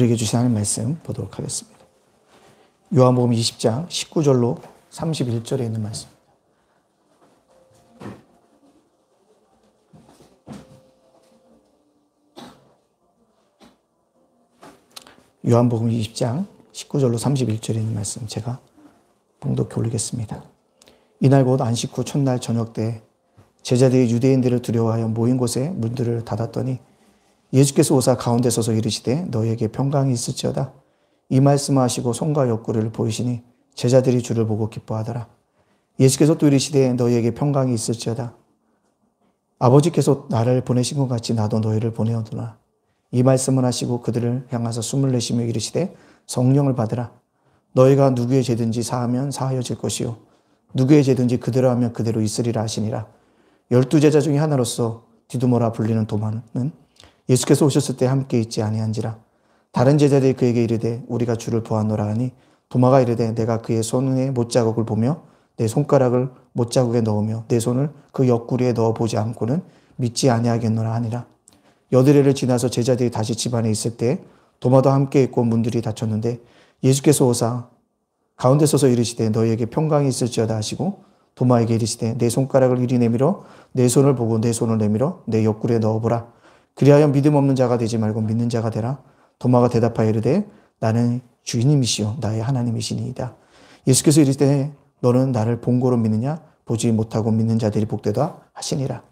우리에게 주신 하나님 말씀 보도록 하겠습니다. 요한복음 20장 19절로 31절에 있는 말씀. 요한복음 20장 19절로 31절에 있는 말씀 제가 봉독해 올리겠습니다. 이날 곧 안식 후 첫날 저녁 때 제자들이 유대인들을 두려워하여 모인 곳에 문들을 닫았더니 예수께서 오사 가운데 서서 이르시되 너희에게 평강이 있을지어다. 이 말씀을 하시고 손과 옆구리를 보이시니 제자들이 주를 보고 기뻐하더라. 예수께서 또 이르시되 너희에게 평강이 있을지어다. 아버지께서 나를 보내신 것 같이 나도 너희를 보내어두나. 이 말씀을 하시고 그들을 향하사 숨을 내쉬며 이르시되 성령을 받으라. 너희가 누구의 죄든지 사하면 사하여질 것이요 누구의 죄든지 그대로 하면 그대로 있으리라 하시니라. 12제자 중에 하나로서 디두모라 불리는 도마는 예수께서 오셨을 때 함께 있지 아니한지라. 다른 제자들이 그에게 이르되 우리가 주를 보았노라 하니 도마가 이르되 내가 그의 손에 못자국을 보며 내 손가락을 못자국에 넣으며 내 손을 그 옆구리에 넣어보지 않고는 믿지 아니하겠노라 하니라. 여드레를 지나서 제자들이 다시 집안에 있을 때 도마도 함께 있고 문들이 닫혔는데 예수께서 오사 가운데 서서 이르시되 너희에게 평강이 있을지어다 하시고 도마에게 이르시되 내 손가락을 이리 내밀어 내 손을 보고 내 손을 내밀어 내 옆구리에 넣어보라. 그리하여 믿음 없는 자가 되지 말고 믿는 자가 되라. 도마가 대답하여 이르되 나는 주님이시요 나의 하나님이시니이다. 예수께서 이르시되 너는 나를 본고로 믿느냐 보지 못하고 믿는 자들이 복되다 하시니라.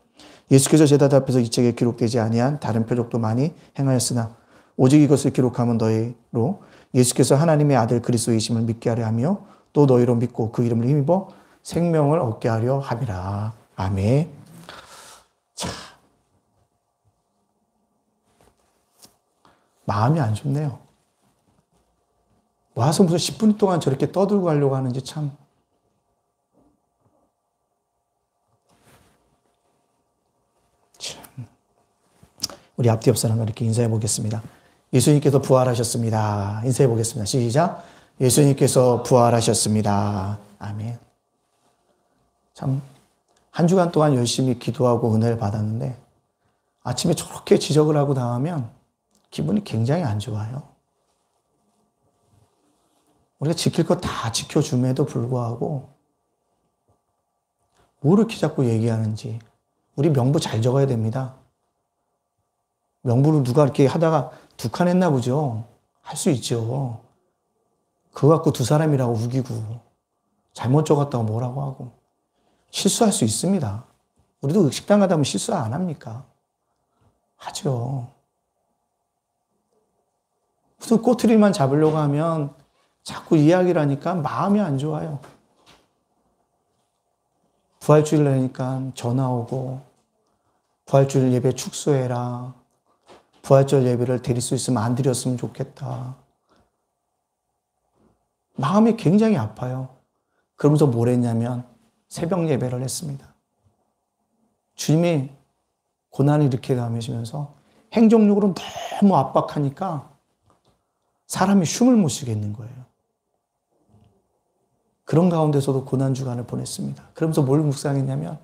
예수께서 제자들 앞에서 이 책에 기록되지 아니한 다른 표적도 많이 행하였으나 오직 이것을 기록하면 너희로 예수께서 하나님의 아들 그리스도이심을 믿게 하려 하며 또 너희로 믿고 그 이름을 힘입어 생명을 얻게 하려 함이라. 아멘. 자, 마음이 안 좋네요. 와서 무슨 10분 동안 저렇게 떠들고 가려고 하는지 참. 우리 앞뒤 옆 사람과 이렇게 인사해 보겠습니다. 예수님께서 부활하셨습니다. 인사해 보겠습니다. 시작. 예수님께서 부활하셨습니다. 아멘. 참, 한 주간 동안 열심히 기도하고 은혜를 받았는데 아침에 저렇게 지적을 하고 나가면 기분이 굉장히 안 좋아요. 우리가 지킬 거 다 지켜줌에도 불구하고 뭐 이렇게 자꾸 얘기하는지. 우리 명부 잘 적어야 됩니다. 명부를 누가 이렇게 하다가 두 칸 했나 보죠. 할 수 있죠. 그거 갖고 두 사람이라고 우기고 잘못 적었다고 뭐라고 하고 실수할 수 있습니다. 우리도 식당 가다 보면 실수 안 합니까? 하죠. 무슨 꼬투리만 잡으려고 하면 자꾸 이야기를 하니까 마음이 안 좋아요. 부활주일 나니까 전화 오고 부활주일 예배 축소해라. 부활절 예배를 드릴 수 있으면 안 드렸으면 좋겠다. 마음이 굉장히 아파요. 그러면서 뭘 했냐면 새벽 예배를 했습니다. 주님이 고난을 이렇게 당하시면서 행정력으로 너무 압박하니까 사람이 숨을 못 쉬겠는 거예요. 그런 가운데서도 고난 주간을 보냈습니다. 그러면서 뭘 묵상했냐면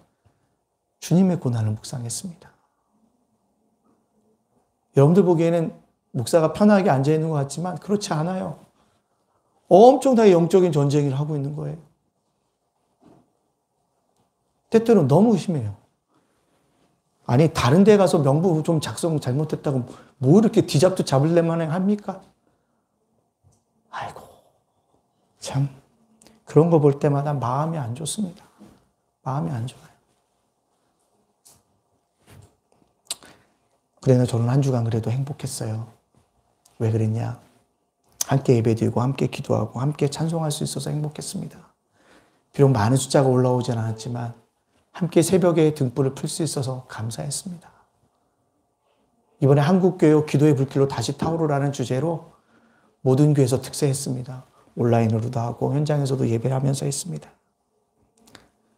주님의 고난을 묵상했습니다. 여러분들 보기에는 목사가 편하게 앉아있는 것 같지만 그렇지 않아요. 엄청나게 영적인 전쟁을 하고 있는 거예요. 때때로 너무 심해요. 아니 다른 데 가서 명부 좀 작성 잘못했다고 뭐 이렇게 뒤잡도 잡을래만 합니까? 아이고 참 그런 거 볼 때마다 마음이 안 좋습니다. 마음이 안 좋아요. 그래서 저는 한 주간 그래도 행복했어요. 왜 그랬냐? 함께 예배드리고 함께 기도하고 함께 찬송할 수 있어서 행복했습니다. 비록 많은 숫자가 올라오진 않았지만 함께 새벽에 등불을 풀 수 있어서 감사했습니다. 이번에 한국교회 기도의 불길로 다시 타오르라는 주제로 모든 교회에서 특세했습니다. 온라인으로도 하고 현장에서도 예배를 하면서 했습니다.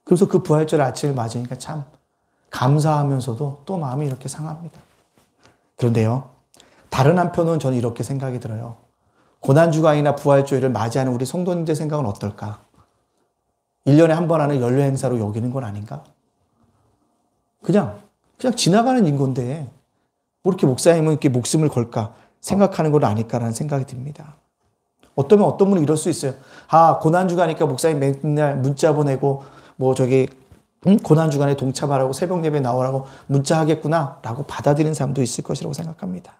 그래서 그 부활절 아침을 맞으니까 참 감사하면서도 또 마음이 이렇게 상합니다. 그런데요, 다른 한편은 저는 이렇게 생각이 들어요. 고난주간이나 부활주일을 맞이하는 우리 성도님들 생각은 어떨까? 1년에 한 번 하는 연례 행사로 여기는 건 아닌가? 그냥 지나가는 인건데 뭐 이렇게 목사님은 이렇게 목숨을 걸까? 생각하는 걸 아닐까라는 생각이 듭니다. 어떤 분은 이럴 수 있어요. 고난주가 하니까 목사님 맨날 문자 보내고, 고난주간에 동참하라고 새벽 예배 나오라고 문자 하겠구나, 라고 받아들이는 사람도 있을 것이라고 생각합니다.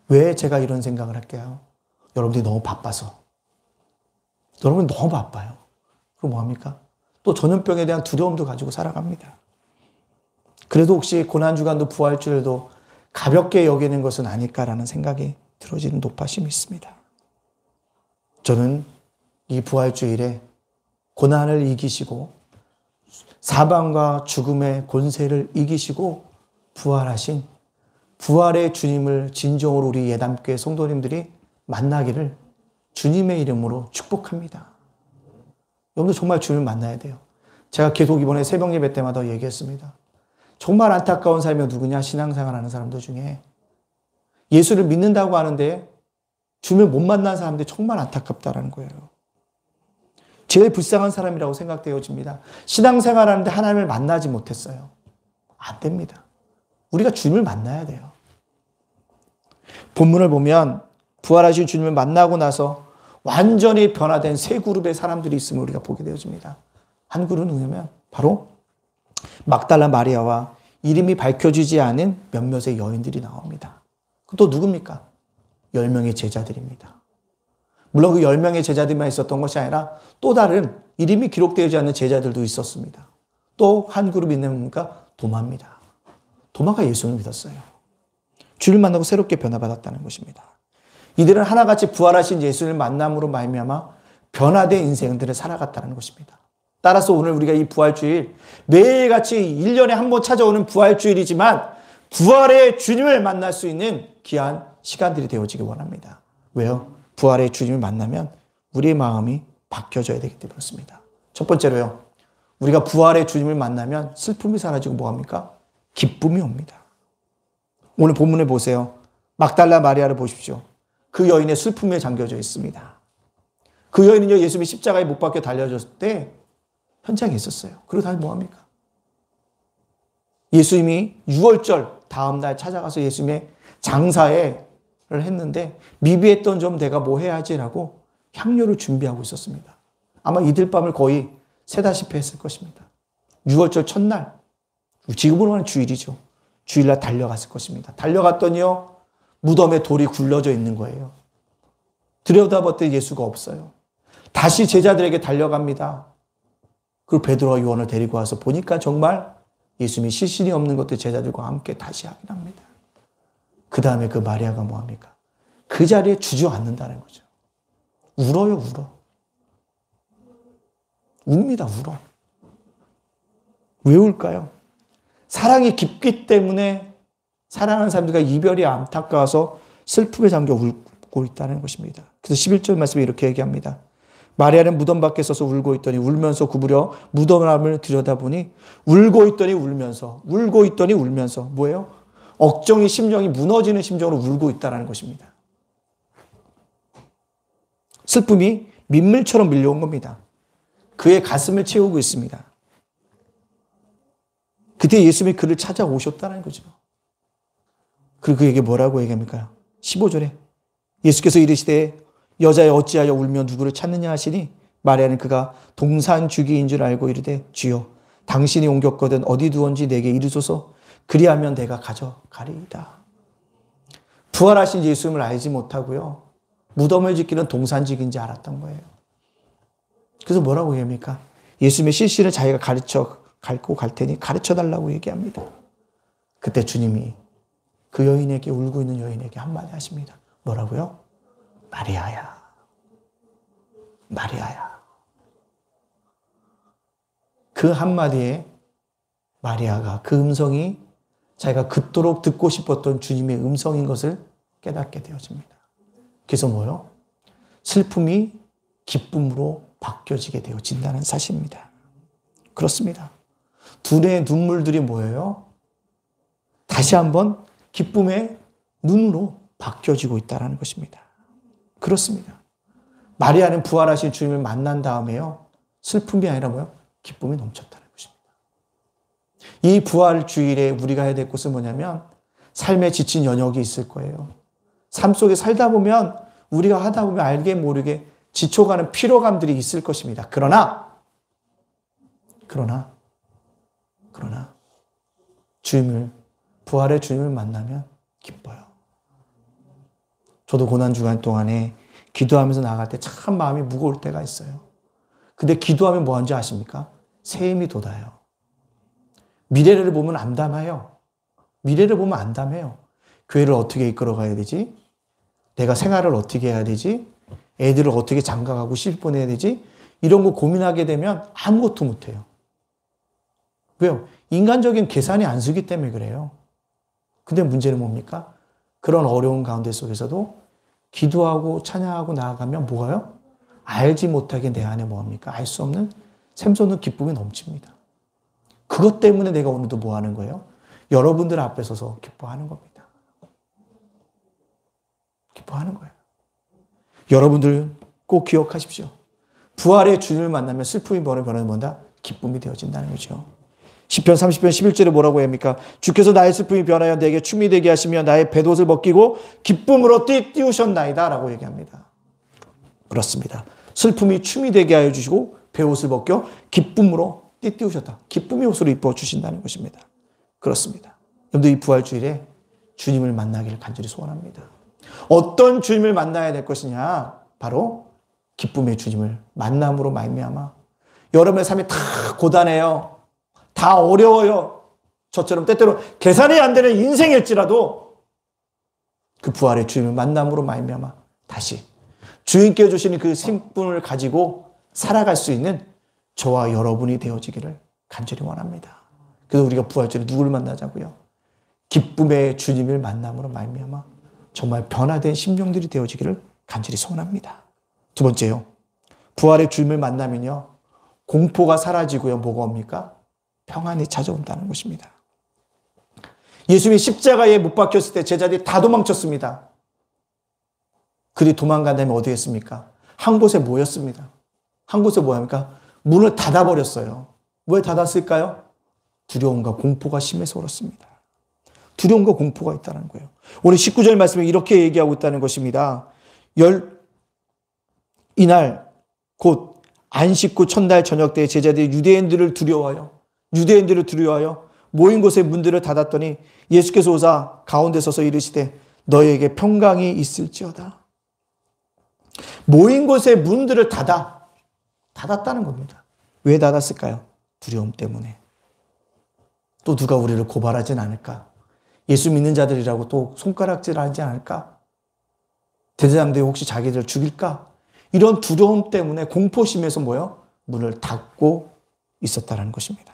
왜 제가 이런 생각을 할게요? 여러분들이 너무 바빠서. 여러분 너무 바빠요. 그럼 뭐합니까? 또 전염병에 대한 두려움도 가지고 살아갑니다. 그래도 혹시 고난주간도 부활주일도 가볍게 여기는 것은 아닐까라는 생각이 들어지는 높아심이 있습니다. 저는 이 부활주일에 고난을 이기시고 사방과 죽음의 권세를 이기시고 부활하신 부활의 주님을 진정으로 우리 예담교회 성도님들이 만나기를 주님의 이름으로 축복합니다. 여러분들 정말 주님을 만나야 돼요. 제가 계속 이번에 새벽 예배 때마다 얘기했습니다. 정말 안타까운 삶이 누구냐? 신앙생활하는 사람들 중에 예수를 믿는다고 하는데 주님을 못 만난 사람들이 정말 안타깝다는 거예요. 제일 불쌍한 사람이라고 생각되어집니다. 신앙생활하는데 하나님을 만나지 못했어요. 안 됩니다. 우리가 주님을 만나야 돼요. 본문을 보면 부활하신 주님을 만나고 나서 완전히 변화된 세 그룹의 사람들이 있음을 우리가 보게 되어집니다. 한 그룹은 누구냐면 바로 막달라 마리아와 이름이 밝혀지지 않은 몇몇의 여인들이 나옵니다. 또 누굽니까? 10명의 제자들입니다. 물론 그 10명의 제자들만 있었던 것이 아니라 또 다른 이름이 기록되지 않는 제자들도 있었습니다. 또 한 그룹이 있는 뭡니까? 도마입니다. 도마가 예수를 믿었어요. 주를 만나고 새롭게 변화받았다는 것입니다. 이들은 하나같이 부활하신 예수를 만남으로 말미암아 변화된 인생들을 살아갔다는 것입니다. 따라서 오늘 우리가 이 부활주일 매일같이 1년에 한 번 찾아오는 부활주일이지만 부활의 주님을 만날 수 있는 귀한 시간들이 되어지기 원합니다. 왜요? 부활의 주님을 만나면 우리의 마음이 바뀌어져야 되기 때문에 그렇습니다. 첫 번째로요. 우리가 부활의 주님을 만나면 슬픔이 사라지고 뭐합니까? 기쁨이 옵니다. 오늘 본문에 보세요. 막달라 마리아를 보십시오. 그 여인의 슬픔에 잠겨져 있습니다. 그 여인은요, 예수님이 십자가에 못 박혀 달려졌을 때 현장에 있었어요. 그리고 다시 뭐합니까? 예수님이 6월절 다음날 찾아가서 예수님의 장사를 했는데 미비했던 점 내가 뭐 해야지라고 향료를 준비하고 있었습니다. 아마 이틀 밤을 거의 세다시피 했을 것입니다. 6월절 첫날, 지금으로 하는 주일이죠. 주일날 달려갔을 것입니다. 달려갔더니요, 무덤에 돌이 굴러져 있는 거예요. 들여다봤더니 예수가 없어요. 다시 제자들에게 달려갑니다. 그리고 베드로와 요한을 데리고 와서 보니까 정말 예수님이 실신이 없는 것들 제자들과 함께 다시 확인합니다. 그 다음에 그 마리아가 뭐합니까? 그 자리에 주저앉는다는 거죠. 울어요, 울어. 웁니다, 울어. 왜 울까요? 사랑이 깊기 때문에 사랑하는 사람들과 이별이 안타까워서 슬픔에 잠겨 울고 있다는 것입니다. 그래서 11절 말씀에 이렇게 얘기합니다. 마리아는 무덤 밖에 서서 울고 있더니 울면서 구부려 무덤을 들여다보니 울고 있더니 울면서 뭐예요? 억정이 심정이 무너지는 심정으로 울고 있다는 것입니다. 슬픔이 민물처럼 밀려온 겁니다. 그의 가슴을 채우고 있습니다. 그때 예수님이 그를 찾아오셨다는 거죠. 그리고 그에게 뭐라고 얘기합니까? 15절에 예수께서 이르시되 여자여 어찌하여 울며 누구를 찾느냐 하시니 마리아는 그가 동산 주기인 줄 알고 이르되 주여 당신이 옮겼거든 어디 두었는지 내게 이르소서 그리하면 내가 가져가리이다. 부활하신 예수님을 알지 못하고요. 무덤을 짓기는 동산직인지 알았던 거예요. 그래서 뭐라고 얘기합니까? 예수님의 실신을 자기가 가르쳐 갈 테니 가르쳐달라고 얘기합니다. 그때 주님이 그 여인에게 울고 있는 여인에게 한마디 하십니다. 뭐라고요? 마리아야. 마리아야. 그 한마디에 마리아가 그 음성이 자기가 그토록 듣고 싶었던 주님의 음성인 것을 깨닫게 되어집니다. 그래서 뭐요? 슬픔이 기쁨으로 바뀌어지게 되어진다는 사실입니다. 그렇습니다. 둘의 눈물들이 뭐예요? 다시 한번 기쁨의 눈으로 바뀌어지고 있다는 것입니다. 그렇습니다. 마리아는 부활하신 주님을 만난 다음에요. 슬픔이 아니라 뭐요? 기쁨이 넘쳤다는 것입니다. 이 부활 주일에 우리가 해야 될 것은 뭐냐면 삶에 지친 연역이 있을 거예요. 삶 속에 살다 보면 우리가 하다 보면 알게 모르게 지쳐가는 피로감들이 있을 것입니다. 그러나 부활의 주님을 만나면 기뻐요. 저도 고난주간 동안에 기도하면서 나갈 때 참 마음이 무거울 때가 있어요. 근데 기도하면 뭐 하는지 아십니까? 새 힘이 돋아요. 미래를 보면 암담해요. 교회를 어떻게 이끌어가야 되지? 내가 생활을 어떻게 해야 되지? 애들을 어떻게 장가가고 시집 보내야 되지? 이런 거 고민하게 되면 아무것도 못해요. 왜요? 인간적인 계산이 안 서기 때문에 그래요. 근데 문제는 뭡니까? 그런 어려운 가운데 속에서도 기도하고 찬양하고 나아가면 뭐가요? 알지 못하게 내 안에 뭐합니까? 알 수 없는 샘솟는 기쁨이 넘칩니다. 그것 때문에 내가 오늘도 뭐 하는 거예요? 여러분들 앞에 서서 기뻐하는 겁니다. 기뻐하는 거예요. 여러분들 꼭 기억하십시오. 부활의 주님을 만나면 슬픔이 변하는 뭐다? 기쁨이 되어진다는 거죠. 시편 30편 11절에 뭐라고 합니까? 주께서 나의 슬픔이 변하여 내게 춤이 되게 하시며 나의 뱃옷을 벗기고 기쁨으로 띠우셨나이다 라고 얘기합니다. 그렇습니다. 슬픔이 춤이 되게 하여 주시고 뱃옷을 벗겨 기쁨으로 띠우셨다. 기쁨의 옷으로 입어 주신다는 것입니다. 그렇습니다. 여러분들 이 부활주일에 주님을 만나기를 간절히 소원합니다. 어떤 주님을 만나야 될 것이냐? 바로 기쁨의 주님을 만남으로 말미암아 여러분의 삶이 다 고단해요. 다 어려워요. 저처럼 때때로 계산이 안 되는 인생일지라도 그 부활의 주님을 만남으로 말미암아 다시 주님께 주시는 그 생분을 가지고 살아갈 수 있는 저와 여러분이 되어지기를 간절히 원합니다. 그래서 우리가 부활절에 누구를 만나자고요? 기쁨의 주님을 만남으로 말미암아 정말 변화된 심령들이 되어지기를 간절히 소원합니다. 두 번째요. 부활의 주님을 만나면요. 공포가 사라지고요. 뭐가 옵니까? 평안이 찾아온다는 것입니다. 예수님이 십자가에 못 박혔을 때 제자들이 다 도망쳤습니다. 그들이 도망간 다음에 어디 했습니까? 한 곳에 모였습니다. 한 곳에 뭐합니까? 문을 닫아버렸어요. 왜 닫았을까요? 두려움과 공포가 심해서 그렇습니다. 두려움과 공포가 있다는 거예요. 오늘 19절 말씀에 이렇게 얘기하고 있다는 것입니다. 이날 곧 안식 후 첫날 저녁 때 제자들이 유대인들을 두려워하여 모인 곳의 문들을 닫았더니 예수께서 오사 가운데 서서 이르시되 너희에게 평강이 있을지어다. 모인 곳의 문들을 닫았다는 겁니다. 왜 닫았을까요? 두려움 때문에. 또 누가 우리를 고발하진 않을까? 예수 믿는 자들이라고 또 손가락질하지 않을까? 대제사장들이 혹시 자기들을 죽일까? 이런 두려움 때문에 공포심에서 뭐요? 문을 닫고 있었다는 것입니다.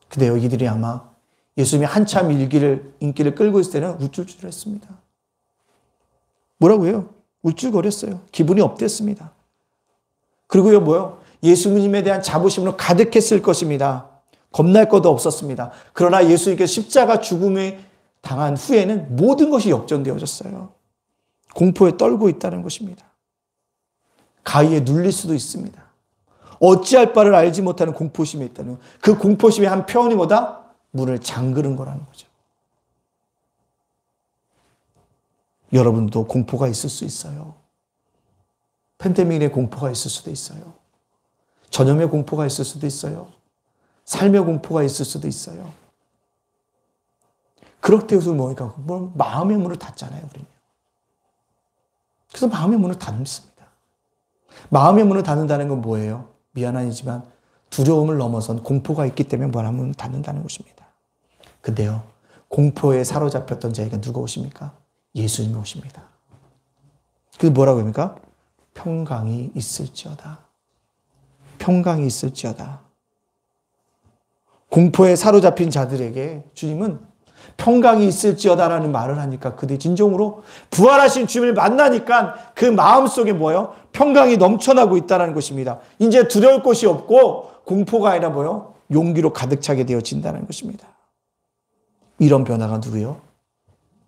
근데 이들이 아마 예수님이 한참 인기를 끌고 있을 때는 우쭐쭈쭐했습니다. 뭐라고 해요? 울줄거렸어요. 기분이 업됐습니다. 그리고요 뭐요? 예수님에 대한 자부심으로 가득했을 것입니다. 겁날 것도 없었습니다. 그러나 예수님께 십자가 죽음에 당한 후에는 모든 것이 역전되어졌어요. 공포에 떨고 있다는 것입니다. 가위에 눌릴 수도 있습니다. 어찌할 바를 알지 못하는 공포심이 있다는 그 공포심의 한 표현이 뭐다? 문을 잠그는 거라는 거죠. 여러분도 공포가 있을 수 있어요. 팬데믹의 공포가 있을 수도 있어요. 전염의 공포가 있을 수도 있어요. 삶의 공포가 있을 수도 있어요. 그럴 때에서 뭐니까 마음의 문을 닫잖아요, 우리는. 그래서 마음의 문을 닫습니다. 마음의 문을 닫는다는 건 뭐예요? 미안하지만 두려움을 넘어선 공포가 있기 때문에 문을 닫는다는 것입니다. 근데요, 공포에 사로잡혔던 자에게 누가 오십니까? 예수님이 오십니다. 그래서 뭐라고 합니까? 평강이 있을지어다. 평강이 있을지어다. 공포에 사로잡힌 자들에게 주님은 평강이 있을지어다라는 말을 하니까 그들이 진정으로 부활하신 주님을 만나니까 그 마음속에 뭐예요? 평강이 넘쳐나고 있다는 것입니다. 이제 두려울 것이 없고 공포가 아니라 뭐예요? 용기로 가득 차게 되어진다는 것입니다. 이런 변화가 누구예요?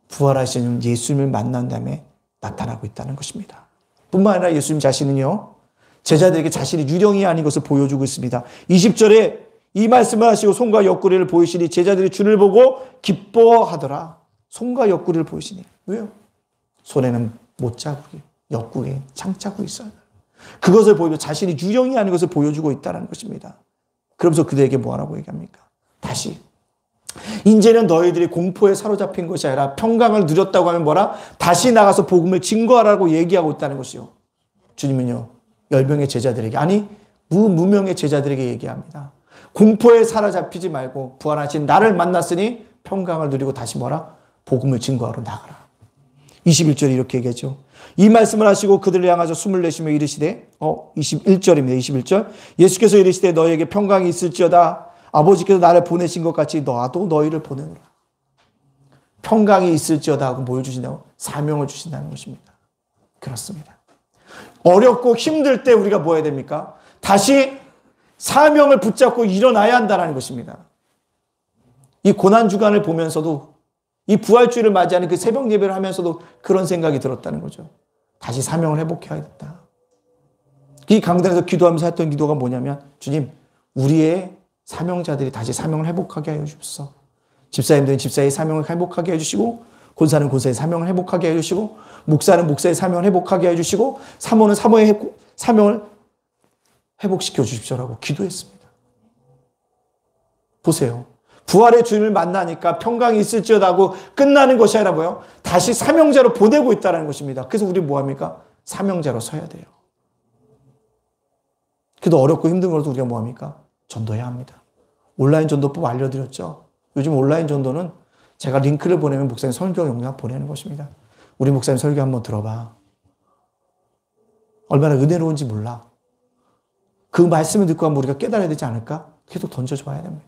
부활하신 예수님을 만난 다음에 나타나고 있다는 것입니다. 뿐만 아니라 예수님 자신은요, 제자들에게 자신이 유령이 아닌 것을 보여주고 있습니다. 20절에 이 말씀을 하시고 손과 옆구리를 보이시니 제자들이 주를 보고 기뻐하더라. 손과 옆구리를 보이시니. 왜요? 손에는 못자국이, 옆구리에 창자국이 있어요. 그것을 보이고 자신이 유령이 아닌 것을 보여주고 있다는 것입니다. 그러면서 그들에게 뭐라고 얘기합니까? 다시 이제는 너희들이 공포에 사로잡힌 것이 아니라 평강을 누렸다고 하면 뭐라? 다시 나가서 복음을 증거하라고 얘기하고 있다는 것이요. 주님은요, 열명의 제자들에게, 아니 무명의 제자들에게 얘기합니다. 공포에 사로잡히지 말고 부활하신 나를 만났으니 평강을 누리고 다시 뭐라? 복음을 증거하러 나가라. 21절에 이렇게 얘기하죠. 이 말씀을 하시고 그들을 향하여 숨을 내쉬며 이르시되 21절입니다. 21절. 예수께서 이르시되 너희에게 평강이 있을지어다. 아버지께서 나를 보내신 것 같이 나도 너희를 보내노라. 평강이 있을지어다 하고 뭘 주신다고? 사명을 주신다는 것입니다. 그렇습니다. 어렵고 힘들 때 우리가 뭐 해야 됩니까? 다시 사명을 붙잡고 일어나야 한다는 것입니다. 이 고난주간을 보면서도 이 부활주일을 맞이하는 그 새벽 예배를 하면서도 그런 생각이 들었다는 거죠. 다시 사명을 회복해야겠다. 이 강단에서 기도하면서 했던 기도가 뭐냐면, 주님, 우리의 사명자들이 다시 사명을 회복하게 하여 주옵소서. 집사님들은 집사의 사명을 회복하게 해주시고, 권사는 권사의 사명을 회복하게 해주시고, 목사는 목사의 사명을 회복하게 해주시고, 사모는 사모의 사명을 회복시켜 주십시오라고 기도했습니다. 보세요. 부활의 주님을 만나니까 평강이 있을지어다 하고 끝나는 것이 아니라 뭐예요? 다시 사명자로 보내고 있다는 것입니다. 그래서 우리 뭐합니까? 사명자로 서야 돼요. 그래도 어렵고 힘든 것도 우리가 뭐합니까? 전도해야 합니다. 온라인 전도법 알려드렸죠? 요즘 온라인 전도는 제가 링크를 보내면 목사님 설교 영상 보내는 것입니다. 우리 목사님 설교 한번 들어봐. 얼마나 은혜로운지 몰라. 그 말씀을 듣고 한번 우리가 깨달아야 되지 않을까? 계속 던져줘야 됩니다.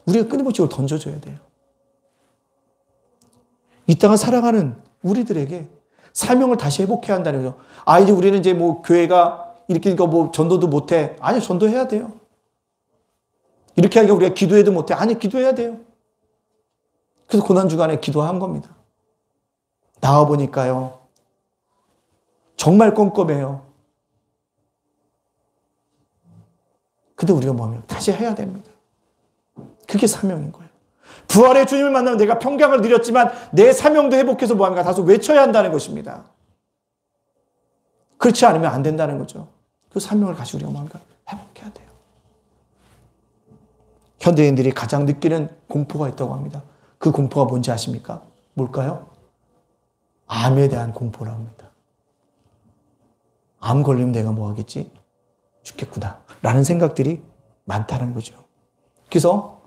우리가 끊임없이 이걸 던져줘야 돼요. 이 땅을 살아가는 우리들에게 사명을 다시 회복해야 한다는 거죠. 이제 우리는 이제 뭐 교회가 이렇게 뭐 전도도 못해. 아니, 전도해야 돼요. 이렇게 하니까 우리가 기도해도 못해. 아니, 기도해야 돼요. 그래서 고난주간에 기도한 겁니다. 나와보니까요, 정말 껌껌해요. 근데 우리가 뭐하면 다시 해야 됩니다. 그게 사명인 거예요. 부활의 주님을 만나면 내가 평강을 누렸지만 내 사명도 회복해서 뭐합니까? 다소 외쳐야 한다는 것입니다. 그렇지 않으면 안 된다는 거죠. 그 사명을 다시 우리가 뭐합니까? 회복해야 돼요. 현대인들이 가장 느끼는 공포가 있다고 합니다. 그 공포가 뭔지 아십니까? 뭘까요? 암에 대한 공포라고 합니다. 암 걸리면 내가 뭐 하겠지? 죽겠구나. 라는 생각들이 많다는 거죠. 그래서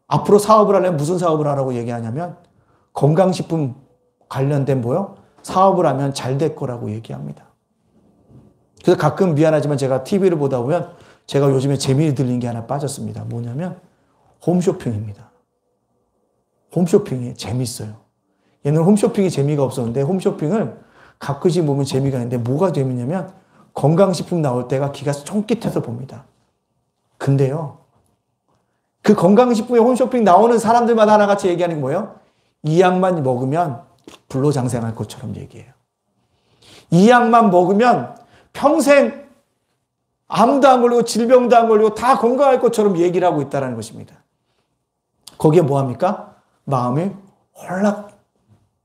앞으로 사업을 하려면 무슨 사업을 하라고 얘기하냐면 건강식품 관련된 뭐요? 사업을 하면 잘 될 거라고 얘기합니다. 그래서 가끔 미안하지만 제가 TV를 보다 보면 제가 요즘에 재미를 들린 게 하나 빠졌습니다. 뭐냐면 홈쇼핑입니다. 홈쇼핑이 재밌어요. 얘는 홈쇼핑이 재미가 없었는데 홈쇼핑을 가끔씩 보면 재미가 있는데 뭐가 재밌냐면 건강식품 나올 때가 기가 쫑깃해서 봅니다. 근데요, 그 건강식품에 홈쇼핑 나오는 사람들마다 하나같이 얘기하는 게 뭐예요? 이 약만 먹으면 불로장생할 것처럼 얘기해요. 이 약만 먹으면 평생 암도 안 걸리고 질병도 안 걸리고 다 건강할 것처럼 얘기를 하고 있다는 것입니다. 거기에 뭐합니까? 마음이 홀락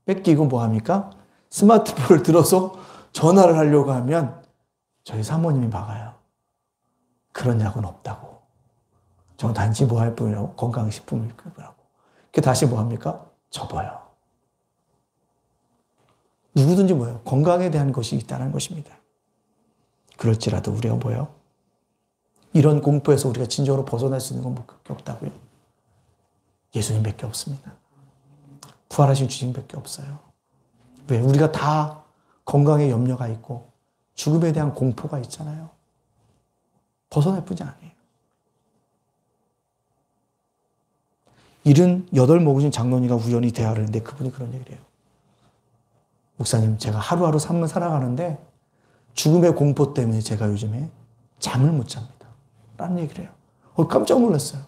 뺏기고 뭐합니까? 스마트폰을 들어서 전화를 하려고 하면 저희 사모님이 막아요. 그런 약은 없다고. 저 단지 뭐 할 뿐이라고 건강식품을 끊으라고. 그 다시 뭐 합니까? 접어요. 누구든지 뭐예요? 건강에 대한 것이 있다는 것입니다. 그럴지라도 우리가 뭐예요? 이런 공포에서 우리가 진정으로 벗어날 수 있는 건 뭐밖에 없다고요? 예수님밖에 없습니다. 부활하신 주님밖에 없어요. 왜? 우리가 다 건강에 염려가 있고 죽음에 대한 공포가 있잖아요. 벗어날 뿐이 아니에요. 78 먹으신 장로님과 우연히 대화를 했는데 그분이 그런 얘기를 해요. 목사님, 제가 하루하루 삶을 살아가는데 죽음의 공포 때문에 제가 요즘에 잠을 못 잡니다. 라는 얘기를 해요. 깜짝 놀랐어요.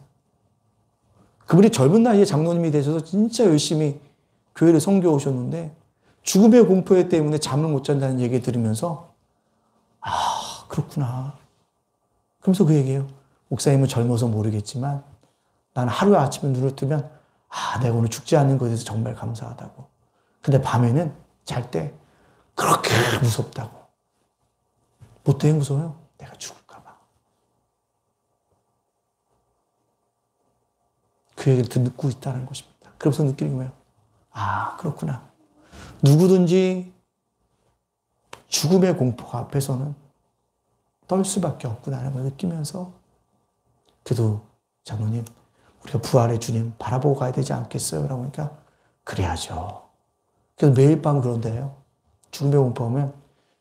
그분이 젊은 나이에 장로님이 되셔서 진짜 열심히 교회를 섬겨 오셨는데 죽음의 공포 때문에 잠을 못 잔다는 얘기 들으면서 그렇구나. 그러면서 그 얘기예요. 목사님은 젊어서 모르겠지만 나는 하루에 아침에 눈을 뜨면 내가 오늘 죽지 않는 것에 대해서 정말 감사하다고. 근데 밤에는 잘 때 그렇게 무섭다고. 뭐 때문에 무서워요? 내가 죽을까 봐. 그 얘기를 듣고 있다는 것입니다. 그러면서 느끼는 거예요. 아, 그렇구나. 누구든지 죽음의 공포 앞에서는 떨 수밖에 없구나라는 걸 느끼면서 그래도 장로님, 우리가 부활의 주님 바라보고 가야 되지 않겠어요? 라고 하니까 그래야죠. 그래서 매일 밤 그런데요. 죽음의 공포하면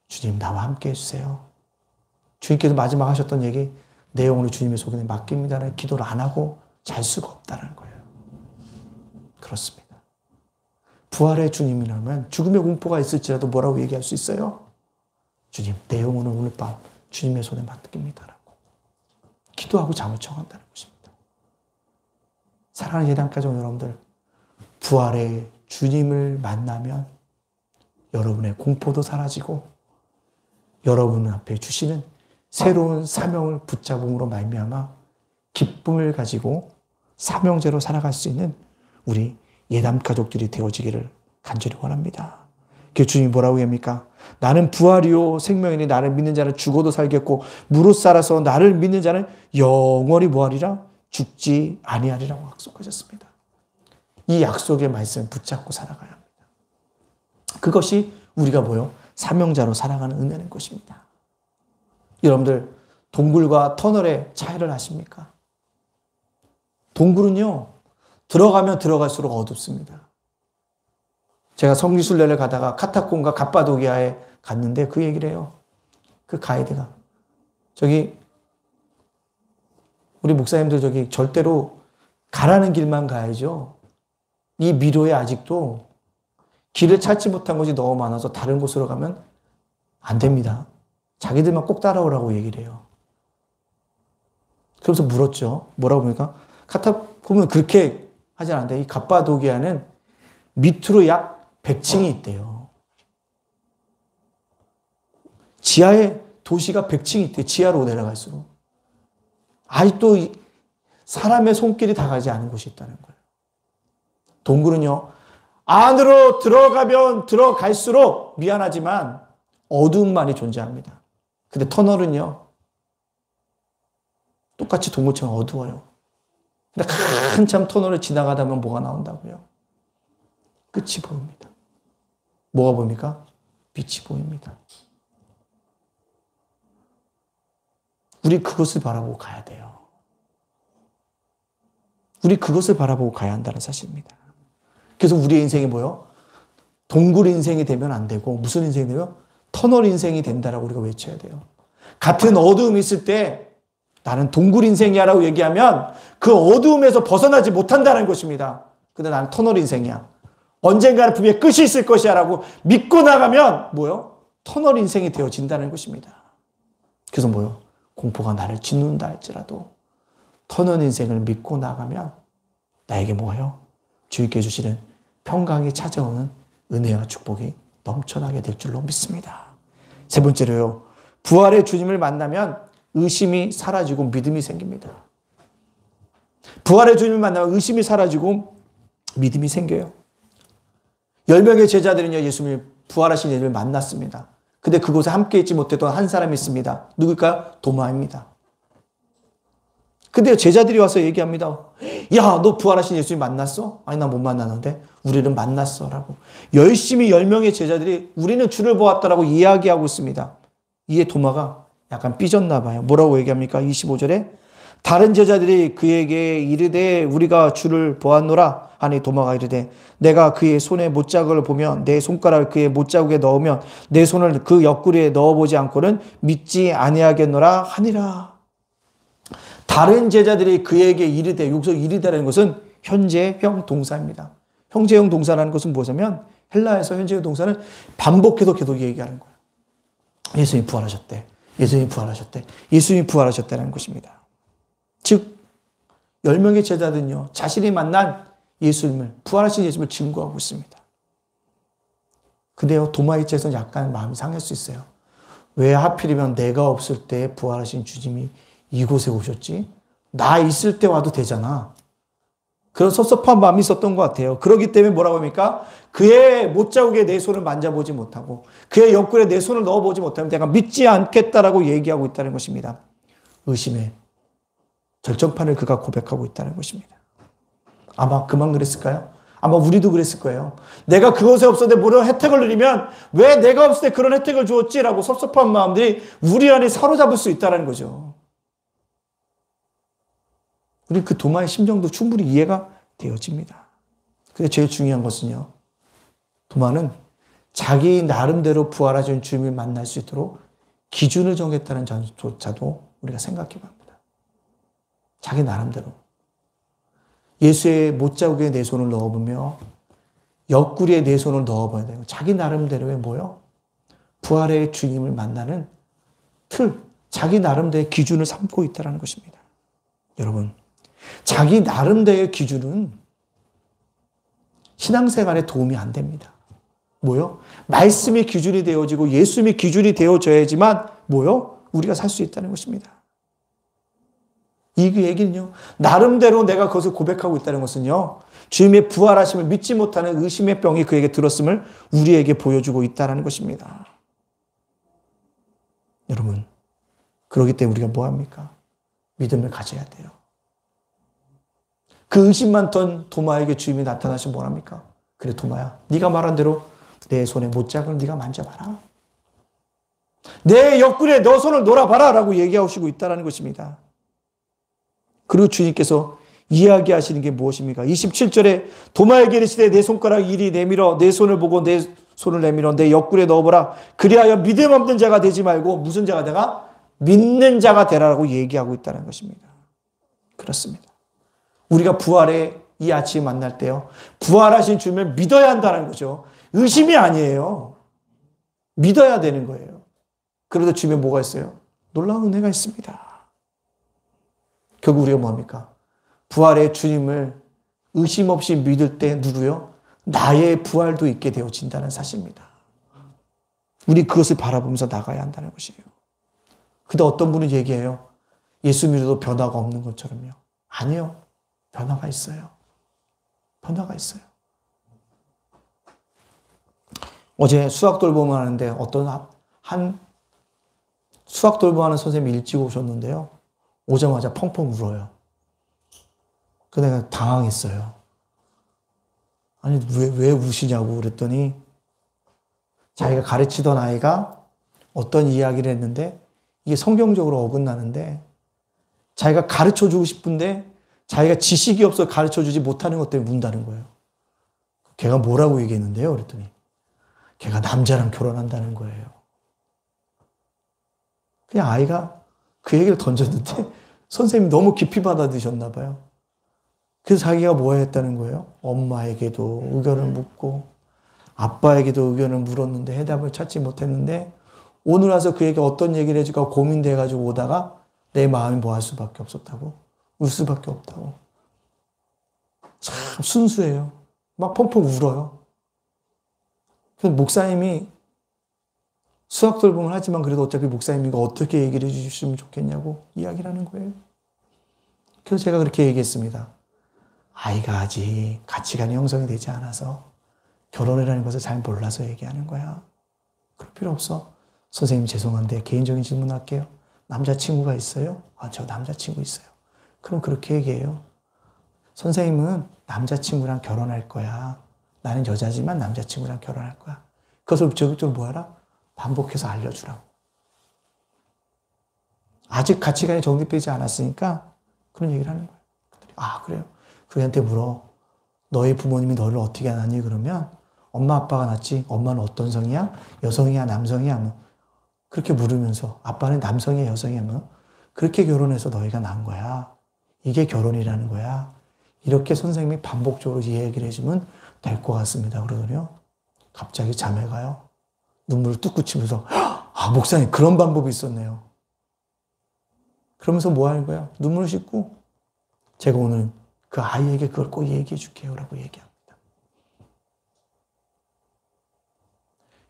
주님 나와 함께 해주세요. 주님께서 마지막 하셨던 얘기, 내 영혼을 주님의 손에 맡깁니다라는 기도를 안 하고 잘 수가 없다는 거예요. 그렇습니다. 부활의 주님이라면 죽음의 공포가 있을지라도 뭐라고 얘기할 수 있어요? 주님, 내 영혼을 오늘 밤 주님의 손에 맡깁니다라고 기도하고 잠을 청한다는 것입니다. 사랑하는 예단가족 여러분들, 부활의 주님을 만나면 여러분의 공포도 사라지고 여러분 앞에 주시는 새로운 사명을 붙잡음으로 말미암아 기쁨을 가지고 사명제로 살아갈 수 있는 우리 예담 가족들이 되어지기를 간절히 원합니다. 그 주님이 뭐라고 합니까? 나는 부활이요 생명이니 나를 믿는 자는 죽어도 살겠고 무릇 살아서 나를 믿는 자는 영원히 뭐하리라? 죽지 아니하리라고 약속하셨습니다. 이 약속의 말씀을 붙잡고 살아가야 합니다. 그것이 우리가 뭐요? 사명자로 살아가는 은혜인 것입니다. 여러분들 동굴과 터널의 차이를 아십니까? 동굴은요 들어가면 들어갈수록 어둡습니다. 제가 성지순례를 가다가 카타콤과 갑바도기아에 갔는데 그 얘기를 해요. 그 가이드가 저기 우리 목사님들 저기 절대로 가라는 길만 가야죠. 이 미로에 아직도 길을 찾지 못한 곳이 너무 많아서 다른 곳으로 가면 안 됩니다. 자기들만 꼭 따라오라고 얘기를 해요. 그러면서 물었죠. 뭐라고 보니까 카타콤은 그렇게 하지 않는데 이 갑바도기아는 밑으로 약 100층이 있대요. 지하에 도시가 100층이 있대요. 지하로 내려갈수록. 아직도 사람의 손길이 닿아가지 않은 곳이 있다는 거예요. 동굴은요. 안으로 들어가면 들어갈수록 미안하지만 어두움만이 존재합니다. 근데 터널은요. 똑같이 동굴처럼 어두워요. 근데 한참 터널을 지나가다 보면 뭐가 나온다고요? 끝이 보입니다. 뭐가 보입니까? 빛이 보입니다. 우리 그것을 바라보고 가야 돼요. 우리 그것을 바라보고 가야 한다는 사실입니다. 그래서 우리의 인생이 뭐요? 동굴 인생이 되면 안 되고 무슨 인생이 되면 터널 인생이 된다라고 우리가 외쳐야 돼요. 같은 어두움이 있을 때 나는 동굴 인생이야 라고 얘기하면 그 어두움에서 벗어나지 못한다는 것입니다. 근데 나는 터널 인생이야. 언젠가는 분명히 끝이 있을 것이야 라고 믿고 나가면 뭐요? 터널 인생이 되어진다는 것입니다. 그래서 뭐요? 공포가 나를 짓는다 할지라도 터널 인생을 믿고 나가면 나에게 뭐예요? 주님께 주시는 평강이 찾아오는 은혜와 축복이 넘쳐나게 될 줄로 믿습니다. 세 번째로요. 부활의 주님을 만나면 의심이 사라지고 믿음이 생깁니다. 부활의 주님을 만나면 의심이 사라지고 믿음이 생겨요. 10명의 제자들은요, 예수님이 부활하신 예수님을 만났습니다. 근데 그곳에 함께 있지 못했던 한 사람이 있습니다. 누굴까요? 도마입니다. 근데 제자들이 와서 얘기합니다. 야, 너 부활하신 예수님 만났어? 아니, 나 못 만났는데. 우리는 만났어. 라고. 열심히 10명의 제자들이 우리는 주를 보았다라고 이야기하고 있습니다. 이에 도마가 약간 삐졌나 봐요. 뭐라고 얘기합니까? 25절에 다른 제자들이 그에게 이르되 우리가 주를 보았노라 하니 도마가 이르되 내가 그의 손에 못자국을 보면 내 손가락을 그의 못자국에 넣으면 내 손을 그 옆구리에 넣어보지 않고는 믿지 아니하겠노라 하니라. 다른 제자들이 그에게 이르되, 여기서 이르다라는 것은 현재형 동사입니다. 현재형 동사라는 것은 무엇이냐면 헬라에서 현재형 동사는 반복해서 계속 얘기하는 거예요. 예수님이 부활하셨대. 예수님이 부활하셨대. 예수님이 부활하셨다는 것입니다. 즉 10명의 제자들은요. 자신이 만난 예수님을, 부활하신 예수님을 증거하고 있습니다. 근데요. 도마 입장에서는 약간 마음이 상할 수 있어요. 왜 하필이면 내가 없을 때 부활하신 주님이 이곳에 오셨지? 나 있을 때 와도 되잖아. 그런 섭섭한 마음이 있었던 것 같아요. 그렇기 때문에 뭐라고 합니까? 그의 못자국에 내 손을 만져보지 못하고 그의 옆구리에 내 손을 넣어보지 못하면 내가 믿지 않겠다라고 얘기하고 있다는 것입니다. 의심의 절정판을 그가 고백하고 있다는 것입니다. 아마 그만 그랬을까요? 아마 우리도 그랬을 거예요. 내가 그것에 없었는데 무슨 혜택을 누리면 왜 내가 없을 때 그런 혜택을 주었지라고 섭섭한 마음들이 우리 안에 사로잡을 수 있다는 거죠. 우리 그 도마의 심정도 충분히 이해가 되어집니다. 근데 제일 중요한 것은요. 도마는 자기 나름대로 부활하신 주님을 만날 수 있도록 기준을 정했다는 점조차도 우리가 생각해 봅니다. 자기 나름대로. 예수의 못자국에 내 손을 넣어보며 옆구리에 내 손을 넣어봐야 돼요. 자기 나름대로의 뭐요? 부활의 주님을 만나는 틀, 자기 나름대로의 기준을 삼고 있다는 것입니다. 여러분, 자기 나름대로의 기준은 신앙생활에 도움이 안 됩니다. 뭐요? 말씀이 기준이 되어지고 예수님이 기준이 되어져야지만 뭐요? 우리가 살 수 있다는 것입니다. 이 얘기는요. 나름대로 내가 그것을 고백하고 있다는 것은요. 주님의 부활하심을 믿지 못하는 의심의 병이 그에게 들었음을 우리에게 보여주고 있다는 것입니다. 여러분, 그렇기 때문에 우리가 뭐 합니까? 믿음을 가져야 돼요. 그 의심 많던 도마에게 주님이 나타나시면 뭐 합니까? 그래 도마야, 네가 말한 대로 내 손에 못자국을 네가 만져봐라. 내 옆구리에 너 손을 놓아봐라 라고 얘기하시고 있다는 것입니다. 그리고 주님께서 이야기하시는 게 무엇입니까? 27절에 도마에게 이르시되 내 손가락 이리 내밀어 내 손을 보고 내 손을 내밀어 내 옆구리에 넣어보라. 그리하여 믿음 없는 자가 되지 말고 무슨 자가 되가? 믿는 자가 되라고 얘기하고 있다는 것입니다. 그렇습니다. 우리가 부활의 이 아침에 만날 때요. 부활하신 주님을 믿어야 한다는 거죠. 의심이 아니에요. 믿어야 되는 거예요. 그래도 주님에 뭐가 있어요? 놀라운 은혜가 있습니다. 결국 우리가 뭐합니까? 부활의 주님을 의심 없이 믿을 때 누구요? 나의 부활도 있게 되어진다는 사실입니다. 우리 그것을 바라보면서 나가야 한다는 것이에요. 근데 어떤 분은 얘기해요. 예수 믿어도 변화가 없는 것처럼요. 아니요. 변화가 있어요. 변화가 있어요. 어제 수학 돌봄을 하는데 어떤 한 수학 돌봄하는 선생님이 일찍 오셨는데요. 오자마자 펑펑 울어요. 그 내가 당황했어요. 아니 왜 우시냐고 그랬더니 자기가 가르치던 아이가 어떤 이야기를 했는데 이게 성경적으로 어긋나는데 자기가 가르쳐주고 싶은데 자기가 지식이 없어 가르쳐주지 못하는 것 때문에 운다는 거예요. 걔가 뭐라고 얘기했는데요? 그랬더니 걔가 남자랑 결혼한다는 거예요. 그냥 아이가 그 얘기를 던졌는데 선생님이 너무 깊이 받아들이셨나 봐요. 그래서 자기가 뭐 했다는 거예요? 엄마에게도 의견을 묻고 아빠에게도 의견을 물었는데 해답을 찾지 못했는데 오늘 와서 그에게 어떤 얘기를 해줄까 고민돼가지고 오다가 내 마음이 뭐 할 수밖에 없었다고. 울 수밖에 없다고. 참 순수해요. 막 펑펑 울어요. 그래서 목사님이 수학 돌봄을 하지만 그래도 어차피 목사님이가 어떻게 얘기를 해주시면 좋겠냐고 이야기를 하는 거예요. 그래서 제가 그렇게 얘기했습니다. 아이가 아직 가치관이 형성이 되지 않아서 결혼이라는 것을 잘 몰라서 얘기하는 거야. 그럴 필요 없어. 선생님 죄송한데 개인적인 질문할게요. 남자친구가 있어요? 아, 저 남자친구 있어요. 그럼 그렇게 얘기해요. 선생님은 남자친구랑 결혼할 거야. 나는 여자지만 남자친구랑 결혼할 거야. 그것을 적극적으로 뭐 하라? 반복해서 알려주라고. 아직 가치관이 정립되지 않았으니까 그런 얘기를 하는 거예요. 아, 그래요? 그애한테 물어. 너희 부모님이 너를 어떻게 낳았니? 그러면 엄마 아빠가 낳지. 엄마는 어떤 성이야? 여성이야? 남성이야? 뭐 그렇게 물으면서 아빠는 남성이야? 여성이야? 뭐 그렇게 결혼해서 너희가 낳은 거야. 이게 결혼이라는 거야. 이렇게 선생님이 반복적으로 이 얘기를 해주면 될 것 같습니다. 그러더니요. 갑자기 자매가요. 눈물을 뚝 그치면서 아, 목사님 그런 방법이 있었네요. 그러면서 뭐 하는 거야? 눈물을 씻고 제가 오늘 그 아이에게 그걸 꼭 얘기해 줄게요. 라고 얘기합니다.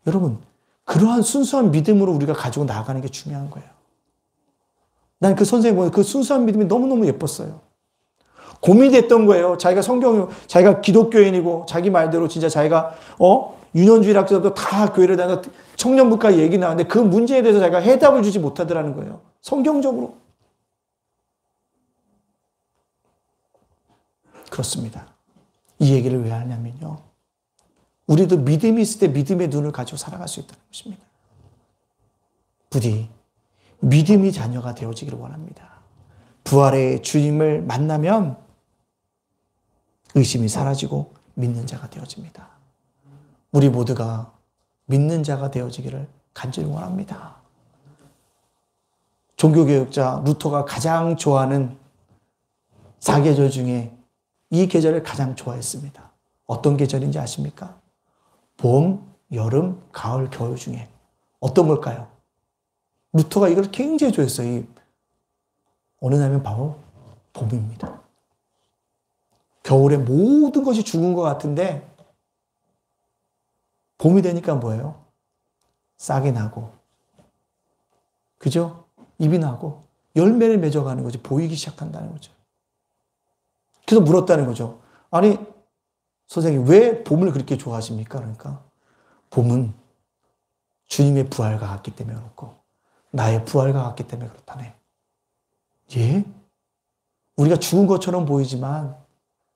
여러분, 그러한 순수한 믿음으로 우리가 가지고 나아가는 게 중요한 거예요. 난 그 선생님 보면 그 순수한 믿음이 너무너무 예뻤어요. 고민됐던 거예요. 자기가 기독교인이고 자기 말대로 진짜 자기가 유년주일 학교도 다 교회를 다녀서 청년부까지 얘기 나왔는데 그 문제에 대해서 자기가 해답을 주지 못하더라는 거예요. 성경적으로. 그렇습니다. 이 얘기를 왜 하냐면요. 우리도 믿음이 있을 때 믿음의 눈을 가지고 살아갈 수 있다는 것입니다. 부디 믿음의 자녀가 되어지기를 원합니다. 부활의 주님을 만나면 의심이 사라지고 믿는 자가 되어집니다. 우리 모두가 믿는 자가 되어지기를 간절히 원합니다. 종교개혁자 루터가 가장 좋아하는 사계절 중에 이 계절을 가장 좋아했습니다. 어떤 계절인지 아십니까? 봄, 여름, 가을, 겨울 중에 어떤 걸까요? 루터가 이걸 굉장히 좋아했어요. 어느 날면 바로 봄입니다. 겨울에 모든 것이 죽은 것 같은데 봄이 되니까 뭐예요? 싹이 나고, 그죠? 잎이 나고 열매를 맺어가는 거지. 보이기 시작한다는 거죠. 그래서 물었다는 거죠. 아니, 선생님, 왜 봄을 그렇게 좋아하십니까? 그러니까, 봄은 주님의 부활과 같기 때문에 그렇고, 나의 부활과 같기 때문에 그렇다네. 예? 우리가 죽은 것처럼 보이지만,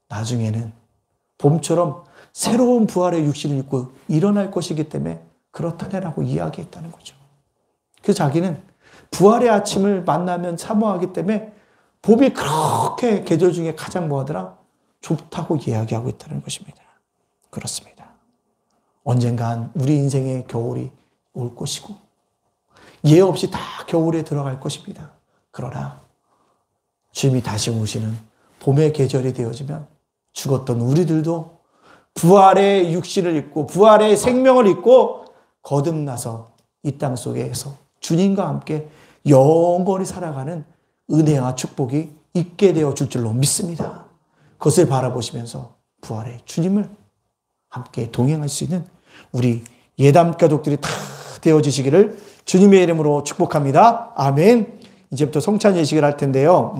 나중에는 봄처럼 새로운 부활의 육신을 입고 일어날 것이기 때문에 그렇다네라고 이야기했다는 거죠. 그래서 자기는 부활의 아침을 만나면 사모하기 때문에 봄이 그렇게 계절 중에 가장 뭐하더라? 좋다고 이야기하고 있다는 것입니다. 그렇습니다. 언젠간 우리 인생의 겨울이 올 것이고 예 없이 다 겨울에 들어갈 것입니다. 그러나 주님이 다시 오시는 봄의 계절이 되어지면 죽었던 우리들도 부활의 육신을 입고 부활의 생명을 입고 거듭나서 이 땅 속에서 주님과 함께 영원히 살아가는 은혜와 축복이 있게 되어줄 줄로 믿습니다. 그것을 바라보시면서 부활의 주님을 함께 동행할 수 있는 우리 예담 가족들이 다 되어지시기를 주님의 이름으로 축복합니다. 아멘. 이제부터 성찬 예식을 할 텐데요.